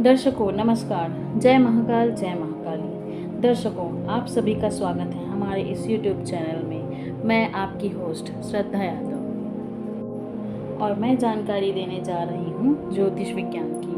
दर्शकों नमस्कार। जय महाकाल जय महाकाली। दर्शकों आप सभी का स्वागत है हमारे इस YouTube चैनल में। मैं आपकी होस्ट श्रद्धा यादव और मैं जानकारी देने जा रही हूँ ज्योतिष विज्ञान की।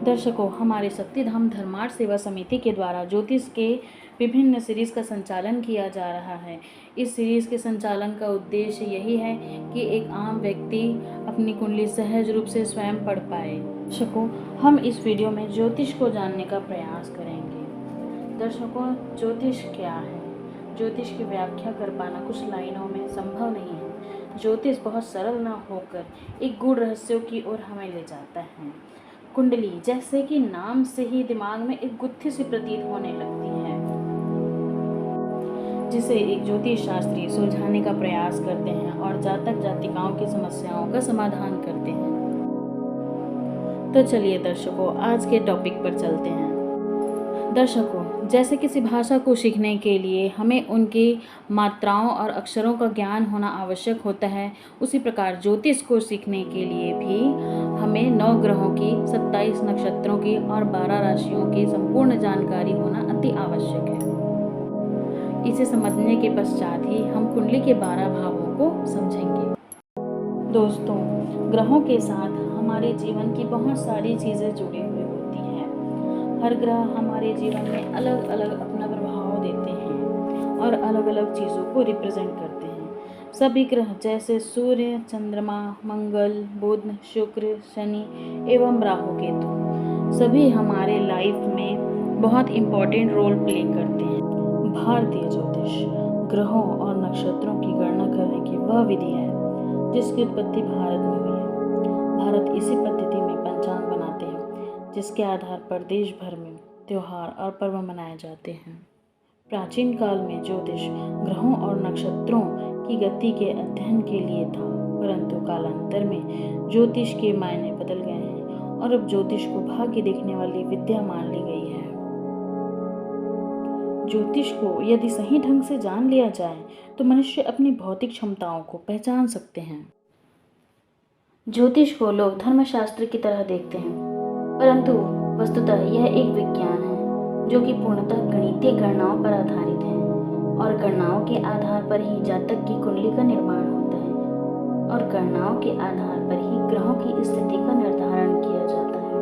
दर्शकों हमारे शक्तिधाम धर्मार्थ सेवा समिति के द्वारा ज्योतिष के विभिन्न सीरीज़ का संचालन किया जा रहा है। इस सीरीज़ के संचालन का उद्देश्य यही है कि एक आम व्यक्ति अपनी कुंडली सहज रूप से स्वयं पढ़ पाए। दर्शकों हम इस वीडियो में ज्योतिष को जानने का प्रयास करेंगे। दर्शकों ज्योतिष क्या है? ज्योतिष की व्याख्या कर पाना कुछ लाइनों में संभव नहीं है। ज्योतिष बहुत सरल न होकर एक गूढ़ रहस्यों की ओर हमें ले जाता है। कुंडली जैसे कि नाम से ही दिमाग में एक गुत्थी सी प्रतीत होने लगती है, जिसे एक ज्योतिष शास्त्री सुलझाने का प्रयास करते हैं और जातक जातिकाओं की समस्याओं का समाधान करते हैं। तो चलिए दर्शकों आज के टॉपिक पर चलते हैं। दर्शकों जैसे किसी भाषा को सीखने के लिए हमें उनकी मात्राओं और अक्षरों का ज्ञान होना आवश्यक होता है, उसी प्रकार ज्योतिष को सीखने के लिए भी हमें 9 ग्रहों की, 27 नक्षत्रों की और 12 राशियों की संपूर्ण जानकारी होना अति आवश्यक है। इसे समझने के पश्चात ही हम कुंडली के 12 भावों को समझेंगे। दोस्तों ग्रहों के साथ हमारे जीवन की बहुत सारी चीज़ें जुड़ी हुई होती हैं। हर ग्रह हमारे जीवन में अलग अलग अपना प्रभाव देते हैं और अलग अलग चीज़ों को रिप्रेजेंट करते हैं। सभी ग्रह जैसे सूर्य, चंद्रमा, मंगल, बुध, शुक्र, शनि एवं राहु केतु सभी हमारे लाइफ में बहुत इम्पोर्टेंट रोल प्ले करते हैं। भारतीय ज्योतिष ग्रहों और नक्षत्रों की गणना करने की वह विधि है जिसकी उत्पत्ति भारत में हुई है। भारत इसी पद्धति में पंचांग बनाते हैं जिसके आधार पर देश भर में त्योहार और पर्व मनाए जाते हैं। प्राचीन काल में ज्योतिष ग्रहों और नक्षत्रों की गति के अध्ययन के लिए था, परंतु कालांतर में ज्योतिष के मायने बदल गए हैं और अब ज्योतिष को भाग्य देखने वाली विद्या मान ली गई है। ज्योतिष को यदि सही ढंग से जान लिया जाए तो मनुष्य अपनी भौतिक क्षमताओं को पहचान सकते हैं। ज्योतिष को लोग धर्मशास्त्र की तरह देखते हैं, परंतु वस्तुतः यह एक विज्ञान है जो कि पूर्णतः गणितीय गणनाओं पर आधारित है और गणनाओं के आधार पर ही जातक की कुंडली का निर्माण होता है और गणनाओं के आधार पर ही ग्रहों की स्थिति का निर्धारण किया जाता है।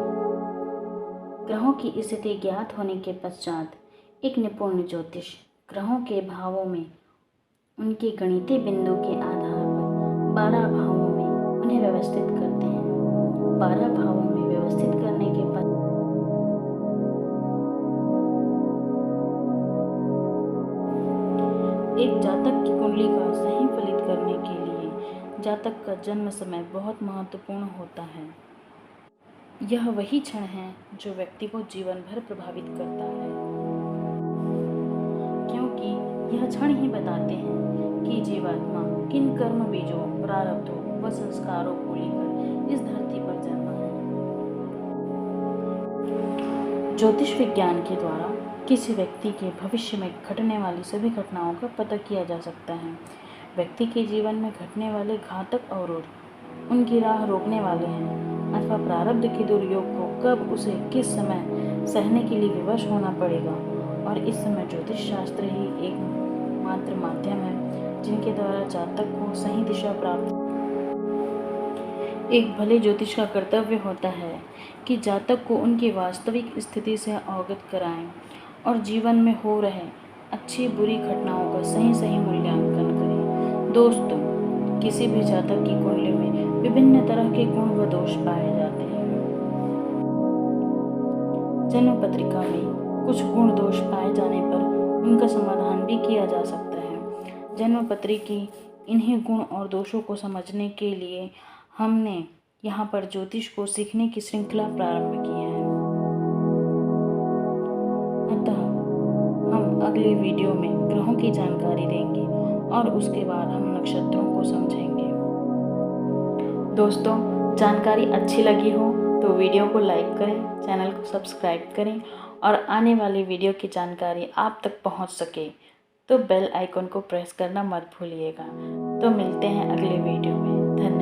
ग्रहों की स्थिति ज्ञात होने के पश्चात एक निपुण ज्योतिष ग्रहों के भावों में उनके गणितीय बिंदु के आधार पर 12 भावों में उन्हें व्यवस्थित करते हैं। 12 भावों में व्यवस्थित करने के बाद एक जातक की कुंडली का सही फलित करने के लिए जातक का जन्म समय बहुत महत्वपूर्ण होता है। यह वही क्षण है जो व्यक्ति को जीवन भर प्रभावित करता है, क्योंकि यह क्षण ही बताते हैं कि जीवात्मा किन कर्म बीजों, प्रारब्धों व संस्कारों को लेकर इस धरती पर जन्मा है। ज्योतिष विज्ञान के द्वारा किसी व्यक्ति के भविष्य में घटने वाली सभी घटनाओं का पता किया जा सकता है। व्यक्ति के जीवन में घटने वाले घातक अवरोध उनकी राह रोकने वाले हैं अथवा प्रारब्ध के दुर्योग को कब उसे किस समय सहने के लिए विवश होना पड़ेगा, और इस समय ज्योतिष शास्त्र ही एकमात्र माध्यम है जिनके द्वारा जातक को सही दिशा प्राप्त। एक भले ज्योतिष का कर्तव्य होता है कि जातक को उनकी वास्तविक स्थिति से अवगत कराएं और जीवन में हो रहे अच्छी बुरी घटनाओं का सही मूल्यांकन करें। दोस्तों किसी भी जातक की कुंडली में विभिन्न तरह के गुण व दोष पाए जाते हैं। जन्म पत्रिका में कुछ गुण दोष पाए जाने पर उनका समाधान भी किया जा सकता है। जन्म पत्री की इन्हीं गुण और दोषों को समझने के लिए हमने यहाँ पर ज्योतिष को सीखने की श्रृंखला प्रारंभ की है। अतः हम अगले वीडियो में ग्रहों की जानकारी देंगे और उसके बाद हम नक्षत्रों को समझेंगे। दोस्तों जानकारी अच्छी लगी हो तो वीडियो को लाइक करें, चैनल को सब्सक्राइब करें और आने वाली वीडियो की जानकारी आप तक पहुंच सके तो बेल आइकन को प्रेस करना मत भूलिएगा। तो मिलते हैं अगले वीडियो में। धन्यवाद।